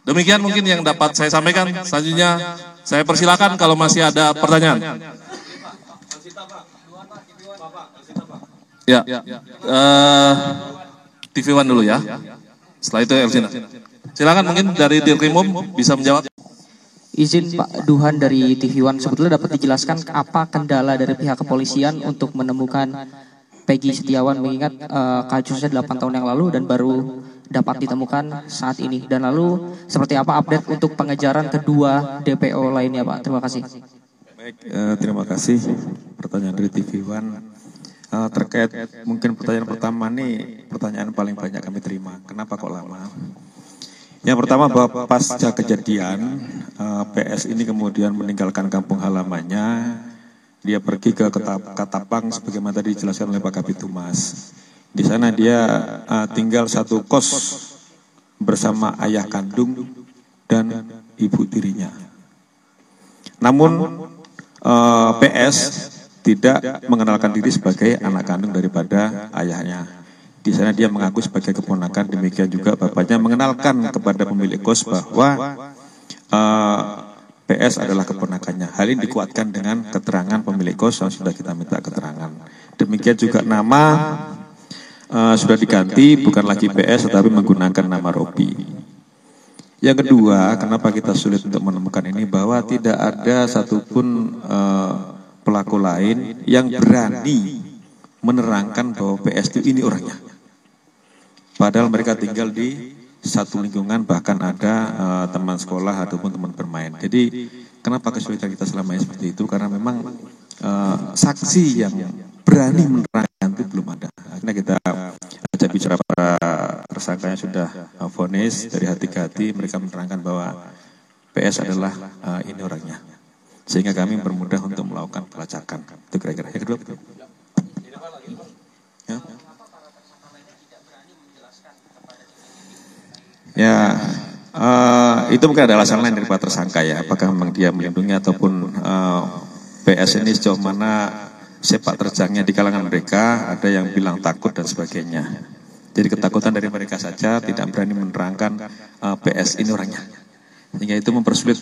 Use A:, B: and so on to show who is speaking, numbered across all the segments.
A: Demikian mungkin yang dapat saya sampaikan. Selanjutnya saya persilakan kalau masih ada pertanyaan. Ya, TV One dulu ya. Setelah itu Elvina. Silakan mungkin dari Dirkrimum bisa menjawab.
B: Izin Pak Duhan dari TV One, sebetulnya dapat dijelaskan apa kendala dari pihak kepolisian untuk menemukan Peggy Setiawan, mengingat kasusnya 8 tahun yang lalu dan baru dapat ditemukan saat ini. Dan lalu seperti apa update untuk pengejaran kedua DPO lainnya Pak? Terima kasih.
C: Baik, terima kasih pertanyaan dari TV One. Terkait mungkin pertanyaan pertama nih, pertanyaan paling banyak kami terima. Kenapa kok lama? Yang pertama bahwa pasca kejadian PS ini kemudian meninggalkan kampung halamannya, dia pergi ke Katapang sebagaimana tadi dijelaskan oleh Pak Kabid Humas. Di sana dia tinggal satu kos bersama ayah kandung dan ibu tirinya. Namun PS tidak mengenalkan diri sebagai anak kandung daripada ayahnya. Di sana dia mengaku sebagai keponakan, demikian juga bapaknya mengenalkan kepada pemilik kos bahwa PS adalah keponakannya. Hal ini dikuatkan dengan keterangan pemilik kos yang sudah kita minta keterangan. Demikian juga nama sudah diganti, bukan lagi PS tetapi menggunakan nama Robi. Yang kedua, kenapa kita sulit untuk menemukan ini, bahwa tidak ada satupun pelaku lain yang berani menerangkan bahwa PS itu ini orangnya. Padahal mereka tinggal di satu lingkungan, bahkan ada teman sekolah ataupun teman bermain. Jadi kenapa kesulitan kita selama ini seperti itu? Karena memang saksi yang berani menerangkan itu belum ada. Akhirnya kita ajak bicara para tersangkanya sudah vonis dari hati ke hati, mereka menerangkan bahwa PS adalah ini orangnya. Sehingga kami bermudah untuk melakukan pelacakan. Itu kira-kira. Yang kedua betul. Ya, itu mungkin ada alasan lain dari para tersangka ya. Apakah memang dia melindungi ataupun PS ini sejauh mana sepak terjangnya di kalangan mereka, ada yang bilang takut dan sebagainya. Jadi ketakutan dari mereka saja, tidak berani menerangkan PS ini orangnya. Sehingga itu mempersulit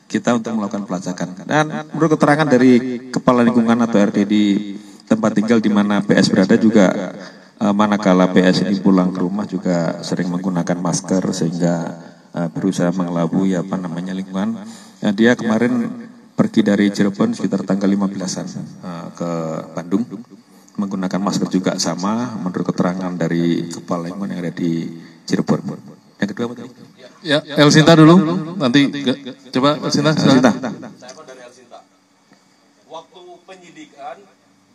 C: kita untuk melakukan pelacakan. Dan menurut keterangan dari kepala lingkungan atau RT di tempat tinggal di mana PS berada juga, manakala PS ini pulang ke rumah juga sering menggunakan masker sehingga berusaha mengelabui lingkungan. Dia kemarin pergi dari Cirebon sekitar tanggal 15-an ke Bandung menggunakan masker juga sama menurut keterangan dari kepala lingkungan yang ada di Cirebon. Yang kedua apa tadi?
A: Ya, Elsinta dulu, nanti coba Elsinta.
D: Saya dari Elsinta. Waktu penyidikan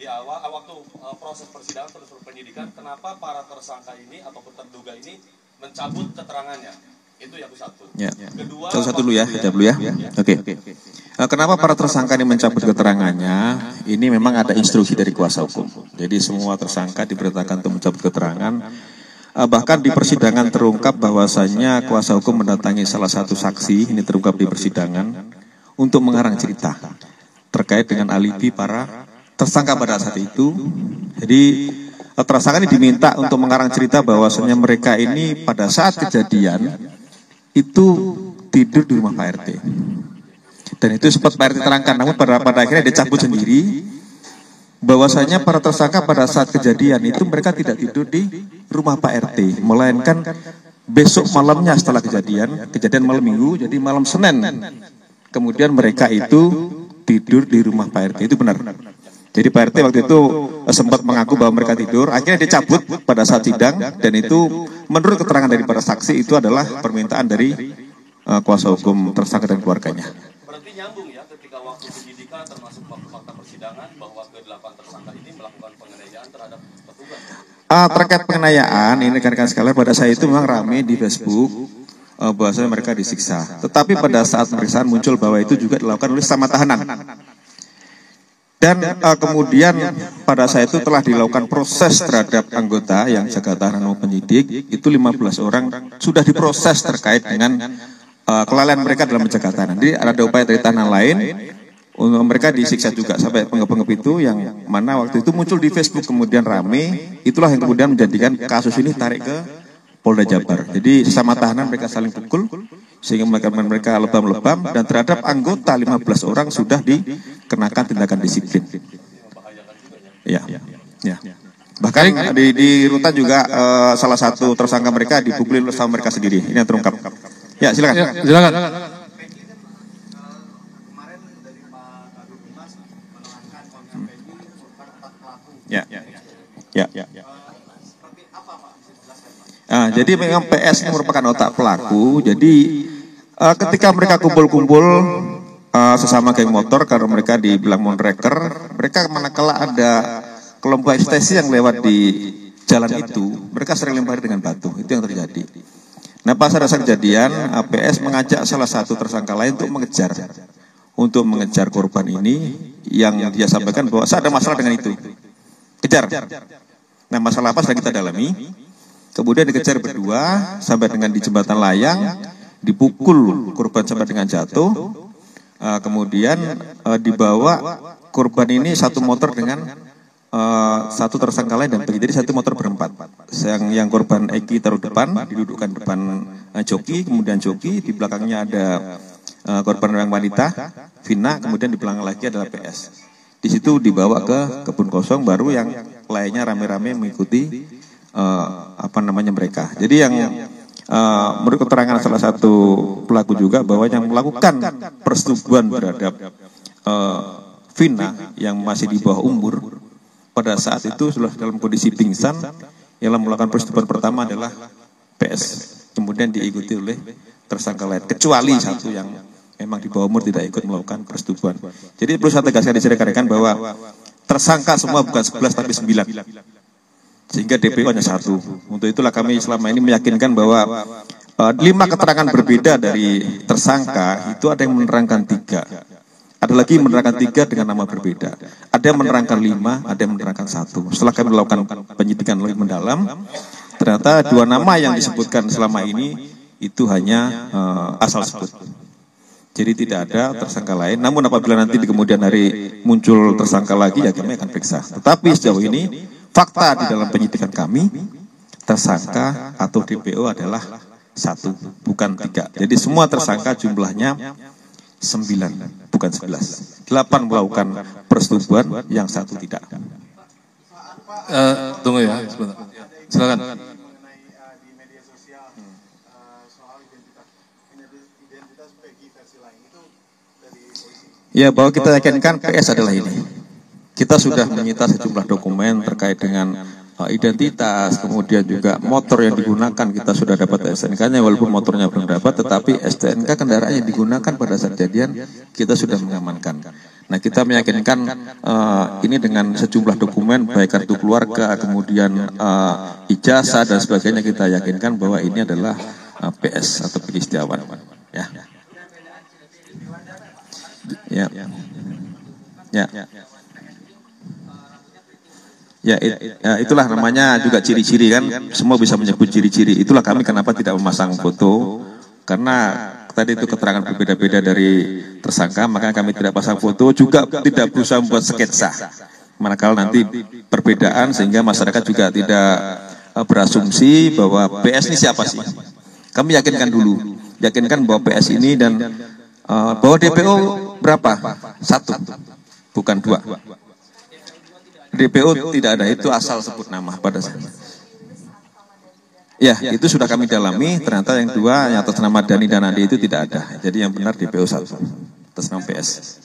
D: di awal, waktu proses persidangan terus penyidikan, kenapa para tersangka ini ataupun terduga ini mencabut keterangannya? Itu yang satu.
C: Ya.
D: Kedua,
C: satu dulu ya, jawab dulu ya. Oke. Kenapa para tersangka ini mencabut keterangannya? Ini memang ada instruksi dari kuasa hukum. Jadi semua tersangka diperintahkan untuk mencabut keterangan. Bahkan di persidangan terungkap bahwasannya kuasa hukum mendatangi salah satu saksi, ini terungkap di persidangan, untuk mengarang cerita terkait dengan alibi para tersangka pada saat itu. Jadi tersangka ini diminta untuk mengarang cerita bahwasannya mereka ini pada saat kejadian itu tidur di rumah Pak RT. Dan itu sempat Pak RT terangkan, namun pada akhirnya dicabut sendiri. Bahwasanya para tersangka pada saat kejadian itu mereka tidak tidur di rumah Pak RT, melainkan besok malamnya setelah kejadian malam Minggu, jadi malam Senin, kemudian mereka itu tidur di rumah Pak RT. Itu benar. Jadi Pak RT waktu itu sempat mengaku bahwa mereka tidur, akhirnya dicabut pada saat sidang, dan itu menurut keterangan dari para saksi itu adalah permintaan dari kuasa hukum tersangka dan keluarganya.
D: Berarti nyambung ya ketika waktu penyidikan termasuk fakta persidangan bahwa ke-8 tersangka ini melakukan penganiayaan terhadap petugas.
C: Terkait penganiayaan, ini rekan-rekan sekalian, pada saya itu memang ramai di Facebook bahwasanya mereka disiksa. Tetapi pada saat pemeriksaan muncul bahwa itu juga dilakukan oleh sesama tahanan. Dan kemudian pada saat itu telah dilakukan proses terhadap anggota yang jaga tahanan maupun penyidik, itu 15 orang sudah diproses terkait dengan kelalaian mereka dalam menjaga tahanan. Jadi ada upaya dari tahanan lain, mereka disiksa juga sampai penggep-penggep itu yang mana waktu itu muncul di Facebook kemudian rame, itulah yang kemudian menjadikan kasus ini tarik ke Polda Jabar. Jadi sesama tahanan mereka saling pukul, sehingga mereka lebam-lebam, dan terhadap anggota 15 orang sudah dikenakan tindakan disiplin. Ya, ya. Bahkan di rutan juga salah satu tersangka mereka dipukuli sama mereka sendiri. Ini yang terungkap. Ya, silakan.
A: Ya, silakan.
C: Ya, ya, ya. Jadi memang PS ini merupakan otak pelaku. Jadi ketika mereka kumpul-kumpul sesama geng motor, karena mereka dibilang monreker, mereka manakala ada kelompok ekstasi yang lewat di jalan itu, mereka sering lempari dengan batu. Itu yang terjadi. Nah, pas ada kejadian, PS mengajak salah satu tersangka lain untuk mengejar korban ini, yang dia sampaikan bahwa saya ada masalah dengan itu. Kejar. Nah, masalah apa sedang kita dalami. Kemudian dikejar berdua sampai dengan di jembatan layang, dipukul korban sampai dengan jatuh. Kemudian dibawa korban ini satu motor dengan satu tersangka lain dan pergi. Jadi satu motor berempat. Yang korban Eki taruh depan, didudukkan depan joki, kemudian joki, di belakangnya ada korban yang wanita, Vina, kemudian di belakang lagi adalah PS. Di situ dibawa ke kebun kosong, baru yang lainnya rame-rame mengikuti mereka. Jadi yang menurut keterangan salah satu pelaku juga bahwa yang melakukan persetubuhan terhadap Vina yang masih di bawah umur pada saat itu sudah dalam kondisi pingsan, yang melakukan persetubuhan pertama adalah PS, kemudian diikuti oleh tersangka lain, kecuali satu yang memang di bawah umur tidak ikut melakukan persetubuhan. Jadi perlu saya tegaskan di sini rekan-rekan bahwa tersangka semua bukan 11 tapi 9. Sehingga DPO hanya 1. Untuk itulah kami selama ini meyakinkan bahwa 5 keterangan berbeda dari tersangka itu ada yang menerangkan 3. Ada lagi menerangkan 3 dengan nama berbeda. Ada yang menerangkan 5, ada yang menerangkan 1. Setelah kami melakukan penyidikan lebih mendalam, ternyata 2 nama yang disebutkan selama ini itu hanya asal sebut. Jadi tidak ada tersangka lain. Namun apabila nanti di kemudian hari muncul tersangka lagi, ya kami akan periksa. Tetapi sejauh ini fakta di dalam penyidikan kami, tersangka atau DPO adalah 1, bukan 3. Jadi semua tersangka jumlahnya 9, bukan 11. 8 melakukan persetubuhan, yang 1 tidak.
A: Tunggu ya, sebentar. Silakan.
C: Ya, bahwa kita yakinkan PS adalah ini. Kita sudah menyita sejumlah dokumen terkait dengan identitas, kemudian juga motor yang digunakan kita sudah dapat STNK-nya, walaupun motornya belum dapat, tetapi STNK kendaraan yang digunakan pada saat kejadian kita sudah mengamankan. Nah, kita meyakinkan ini dengan sejumlah dokumen, baik kartu keluarga, kemudian ijazah dan sebagainya, kita yakinkan bahwa ini adalah PS atau Peggy Setiawan. Ya. Ya. Ya. Ya, itulah namanya juga ciri-ciri kan, semua bisa menyebut ciri-ciri. Itulah kami kenapa tidak memasang foto, karena tadi itu keterangan berbeda-beda dari tersangka, maka kami tidak pasang foto, juga tidak berusaha membuat sketsa. Manakala nanti perbedaan sehingga masyarakat juga tidak berasumsi bahwa PS ini siapa sih. Kami yakinkan dulu, yakinkan bahwa PS ini dan bahwa DPO berapa? 1, bukan 2. DPO tidak ada, itu asal sebut nama pada saat. Ya, itu sudah kami dalami, ternyata yang 2 yang atas nama Dani dan Andi itu tidak ada. Jadi yang benar DPO 1 atas nama PS.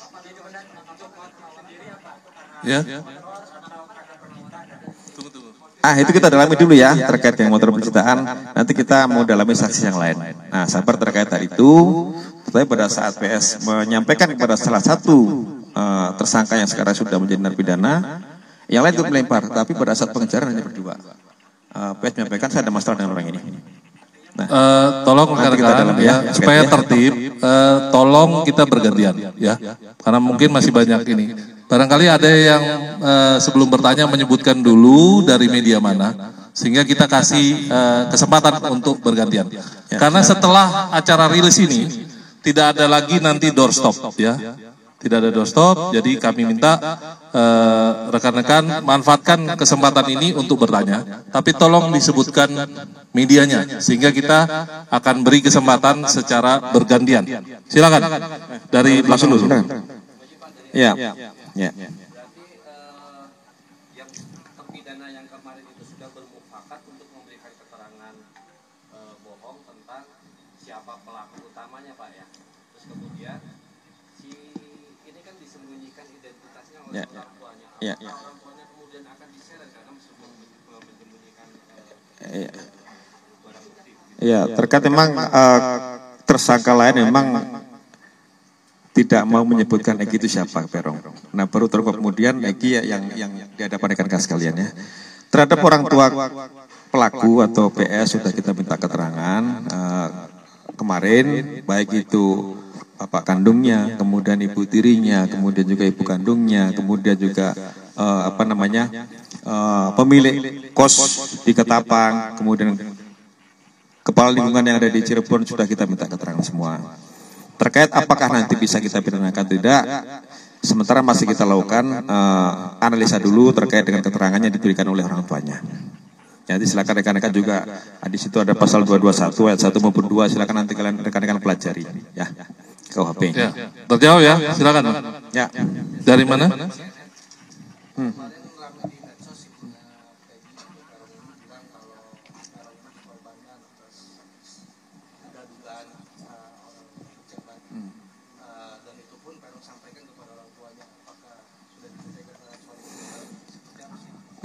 A: Ya.
C: Itu kita dalami dulu ya, terkait dengan motor penciptaan. Nanti kita mau dalami saksi yang lain. Nah, sabar terkait hal itu. Tetapi pada saat PS menyampaikan kepada salah satu tersangka yang sekarang sudah menjadi narapidana, yang lain ikut melempar, tapi pada saat pengejaran hanya berdua. PS menyampaikan saya ada masalah dengan orang ini. Nah,
A: tolong rekan-rekan ya, supaya tertib, tolong kita bergantian ya, karena mungkin masih banyak ini. Barangkali ada yang sebelum bertanya menyebutkan dulu dari media mana, sehingga kita kasih kesempatan untuk bergantian. Karena setelah acara rilis ini tidak ada lagi nanti doorstop ya. Tidak ada doorstop, jadi kami minta rekan-rekan manfaatkan kesempatan ini untuk bertanya, tapi tolong disebutkan medianya, sehingga kita akan beri kesempatan secara bergantian. Silakan dari belakang dulu.
C: Ya, ya.
D: Yang terpidana yang kemarin itu sudah bermufakat untuk memberikan keterangan bohong tentang siapa pelaku utamanya, Pak, ya. Terus kemudian ini kan disembunyikan identitasnya oleh orang tuanya. Apakah orang tuanya kemudian akan diseret karena menyembunyikan barang bukti?
C: Ya, terkait memang tersangka lain memang tidak mau menyebutkan Egi itu siapa, Perong. Nah, baru terungkap kemudian Egi yang di hadapan rekan-rekan sekalian ya. Terhadap orang tua pelaku atau PS sudah kita minta keterangan kemarin, baik itu bapak kandungnya, kemudian ibu tirinya, kemudian juga ibu kandungnya, kemudian juga pemilik kos di Ketapang, kemudian kepala lingkungan yang ada di Cirebon sudah kita minta keterangan semua. Terkait apakah nanti bisa kita pidanakan tidak, sementara masih kita lakukan analisa dulu terkait dengan keterangannya diberikan oleh orang tuanya. Jadi silakan rekan-rekan juga di situ ada pasal 221 ayat 1 maupun 2, silakan nanti kalian rekan-rekan pelajari ya. KUHP.
A: Ya, terjawab ya, silakan.
C: Ya.
A: Dari mana?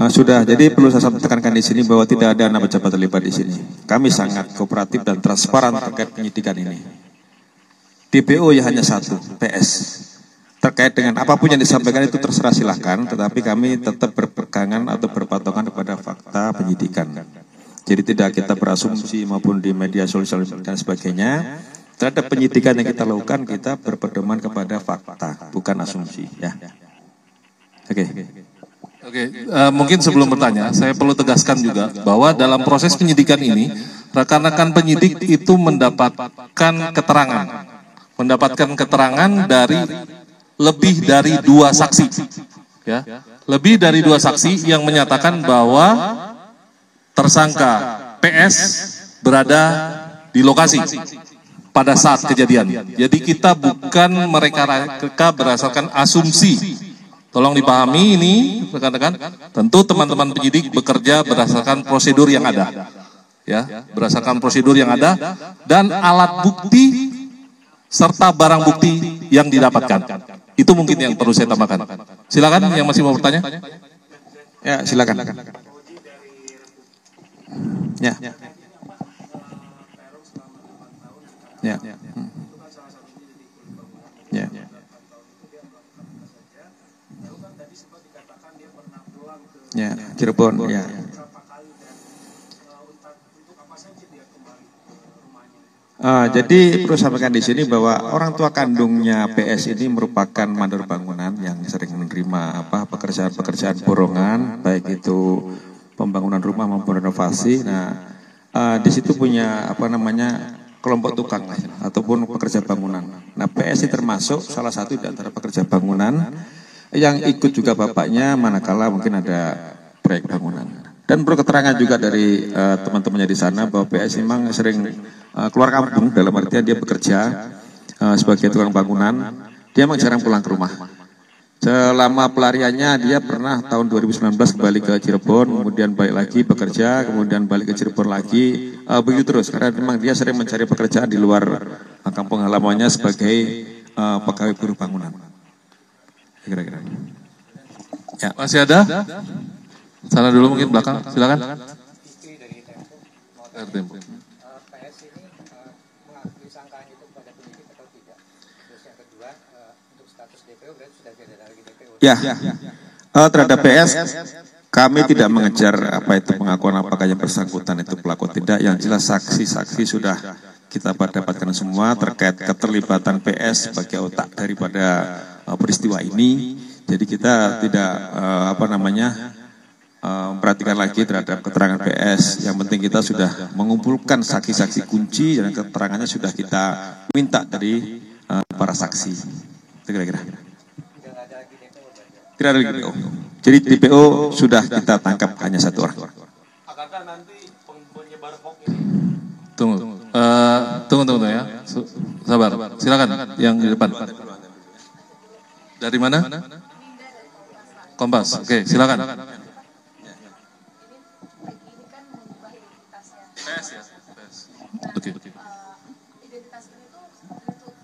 C: Sudah, jadi perlu saya tekankan di sini bahwa tidak ada anak pejabat terlibat di sini. Kami sangat kooperatif dan transparan terkait penyidikan ini. DPO ya hanya satu, PS. Terkait dengan apapun yang disampaikan itu terserah silahkan, tetapi kami tetap berpegangan atau berpatokan kepada fakta penyidikan. Jadi tidak kita berasumsi maupun di media sosial dan sebagainya. Terhadap penyidikan yang kita lakukan, kita berpedoman kepada fakta, bukan asumsi. Ya. Oke.
A: Oke, mungkin sebelum bertanya, saya perlu tegaskan juga bahwa dalam proses penyidikan ini, rekan-rekan penyidik itu mendapatkan keterangan dari lebih dari 2 saksi, ya, lebih dari 2 saksi yang menyatakan bahwa tersangka PS berada di lokasi pada saat kejadian. Jadi kita bukan mereka berdasarkan asumsi. Tolong dipahami ini, rekan-rekan. Tentu teman-teman penyidik bekerja berdasarkan prosedur yang ada, ya, berdasarkan prosedur yang ada dan alat bukti serta barang bukti yang didapatkan. Itu mungkin yang perlu saya tambahkan. Silakan yang masih mau bertanya.
C: Ya, silakan. Ya. Ya. Ya. Ya, Cirebon, ya. Jadi perlu sampaikan di sini bahwa orang tua kandungnya PS ini merupakan mandor bangunan yang sering menerima pekerjaan-pekerjaan borongan, baik itu pembangunan rumah maupun renovasi. Nah, di situ punya kelompok tukang ataupun pekerja bangunan. Nah, PS ini termasuk salah satu di antara pekerja bangunan yang ikut juga bapaknya manakala mungkin ada proyek bangunan. Dan perlu keterangan juga dari teman-temannya di sana bahwa PS memang sering keluar kampung, dalam artian dia bekerja sebagai tukang bangunan. Dia memang jarang pulang ke rumah. Selama pelariannya dia pernah tahun 2019 kembali ke Cirebon, kemudian balik lagi bekerja, kemudian balik ke Cirebon lagi, begitu terus. Karena memang dia sering mencari pekerjaan di luar kampung halamannya sebagai pegawai buruh bangunan. Kira-kira.
A: Ya. Masih ada? Sana dulu mungkin belakang, silakan. Tempo.
E: PS ini mengakui sangkaan itu kepada penyidik atau tidak? Terus yang kedua, untuk status DPO berarti sudah tidak ada lagi DPO.
C: Ya, terhadap PS kami tidak mengejar apa itu pengakuan apakah yang bersangkutan itu pelaku tidak. Yang jelas saksi-saksi sudah kita dapatkan semua terkait keterlibatan PS sebagai otak daripada peristiwa ini. Jadi kita tidak memperhatikan lagi terhadap keterangan PS. Yang penting kita sudah mengumpulkan saksi-saksi kunci dan keterangannya sudah kita minta dari para saksi. Itu kira-kira. Tidak ada lagi DPO. Jadi DPO sudah kita tangkap hanya 1 orang.
D: Akankah nanti penyebar hoax ini?
A: Tunggu ya. Sabar. Silakan yang di depan. Dari mana? Kompas. Oke, silakan. PS ya. PS. Oke.
F: Identitas ini tuh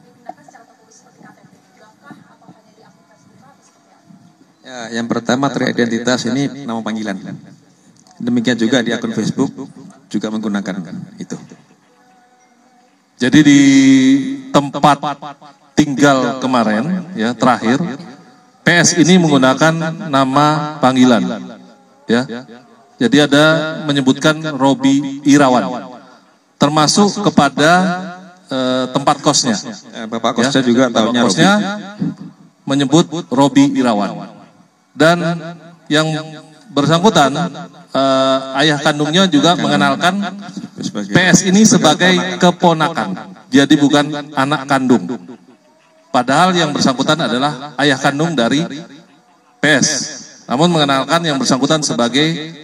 F: dipindahkan secara tertulis seperti KTP belakang atau hanya di akun Facebook atau seperti apa?
C: Ya, yang pertama teridentitas ini nama panggilan. Demikian juga di akun Facebook juga menggunakan itu.
A: Jadi di tempat tinggal kemarin ya terakhir PS ini menggunakan nama panggilan ya. Jadi ada menyebutkan Robi Irawan termasuk kepada tempat kosnya.
C: Bapak kosnya ya, juga tahunya
A: kosnya menyebut Robi Irawan. Dan yang bersangkutan ayah kandungnya juga mengenalkan PS ini sebagai keponakan, jadi bukan anak kandung. Padahal yang bersangkutan adalah ayah kandung dari PS, namun mengenalkan yang bersangkutan sebagai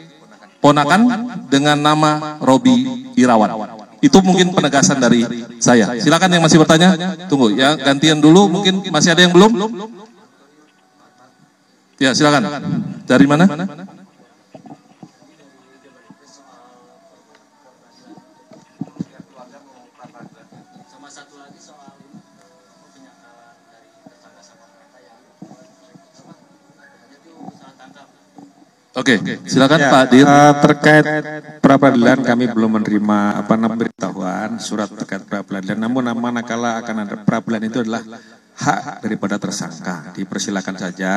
A: ponakan dengan nama Robi Irawan. Itu mungkin penegasan dari saya. Silakan yang masih bertanya, tunggu ya, gantian dulu, mungkin masih ada yang belum? Ya silakan. Dari mana? Oke, silakan ya, Pak Dir.
C: Terkait pra-peradilan kami belum menerima pemberitahuan surat terkait pra-peradilan. Namun manakala akan ada pra-peradilan itu adalah hak daripada tersangka. Dipersilakan saja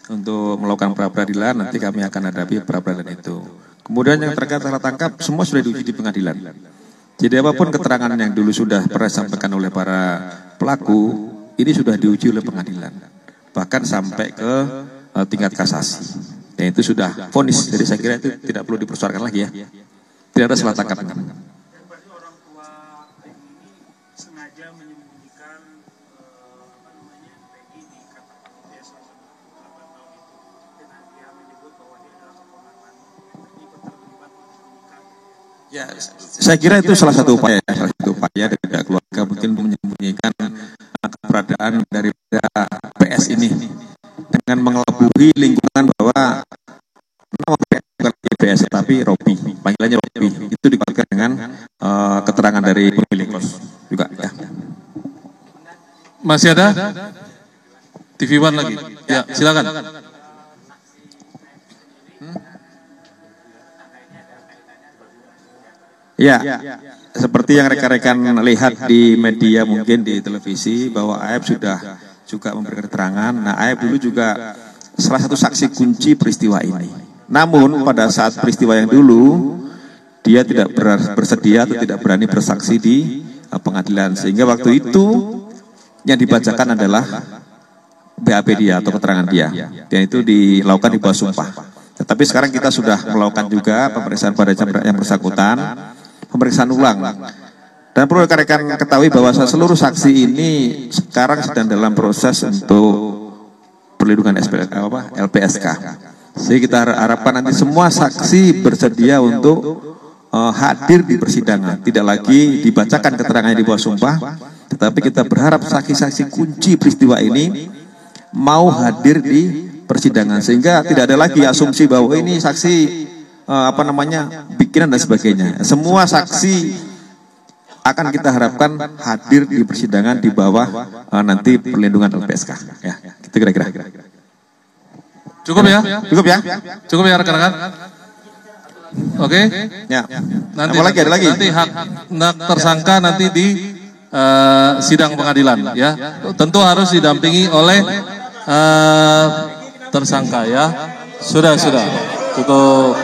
C: untuk melakukan pra-peradilan, nanti kami akan hadapi pra-peradilan itu. Kemudian yang terkait salah tangkap semua sudah diuji di pengadilan. Jadi apapun keterangan yang dulu sudah pernah disampaikan oleh para pelaku, ini sudah diuji oleh pengadilan. Bahkan sampai ke tingkat kasasi. Dan itu sudah vonis, jadi saya kira itu tidak perlu dipersoalkan lagi ya. Tidak ada salah tangkap.
G: Dan berarti orang tua ini sengaja menyembunyikan Peggy di kata dia selama 28 tahun itu dengan dia menyebut bahwa dia adalah keponakan ikut terlibat menyembunyikan.
C: Ya, saya kira itu salah satu upaya dari keluarga mungkin menyembunyikan keberadaan daripada PS ini dengan mengelabui lingkungan bahwa nama bukan PS tapi Robi, panggilannya Robi. Itu dikuatkan dengan keterangan dari pemilik kos juga ya.
A: Masih ada? TV One lagi. Ya, silakan.
C: Ya, seperti yang rekan-rekan lihat di media mungkin di televisi bahwa AF sudah juga memberikan keterangan. Nah, AF dulu juga salah satu saksi kunci peristiwa ini. Namun pada saat peristiwa yang dulu dia tidak bersedia atau tidak berani bersaksi di pengadilan, sehingga waktu itu yang dibacakan adalah BAP dia atau keterangan dia, dan itu dilakukan di bawah sumpah. Tetapi sekarang kita sudah melakukan juga pemeriksaan pada yang bersangkutan, pemeriksaan ulang. Dan perlu rekan-rekan ketahui bahwa seluruh saksi ini sekarang sedang dalam proses untuk perlindungan LPSK. Jadi kita harapkan nanti semua saksi bersedia untuk hadir di persidangan. Tidak lagi dibacakan keterangannya di bawah sumpah, tetapi kita berharap saksi-saksi kunci peristiwa ini mau hadir di persidangan, sehingga tidak ada lagi asumsi bahwa ini saksi bikinan dan sebagainya. Semua saksi akan kita harapkan hadir di persidangan di bawah nanti perlindungan LPSK. Ya, itu kira-kira.
A: Cukup ya?
C: Cukup ya?
A: Cukup ya rekan-rekan? Oke?
C: Ya.
A: Nanti
C: ada lagi.
A: Nanti hak tersangka nanti di sidang pengadilan ya. Tentu harus didampingi oleh tersangka ya. Sudah. Cukup.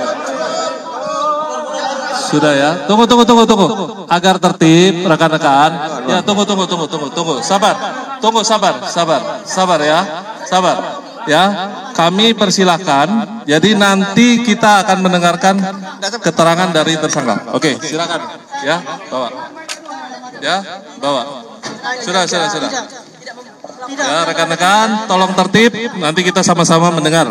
A: Sudah ya. Tunggu. Agar tertib rekan-rekan. Ya, tunggu. Sabar. Tunggu, sabar ya. Sabar. Ya, kami persilahkan. Jadi nanti kita akan mendengarkan keterangan dari tersangka. Oke, silakan. Ya, bawa. Sudah. Ya, rekan-rekan, tolong tertib, nanti kita sama-sama mendengar.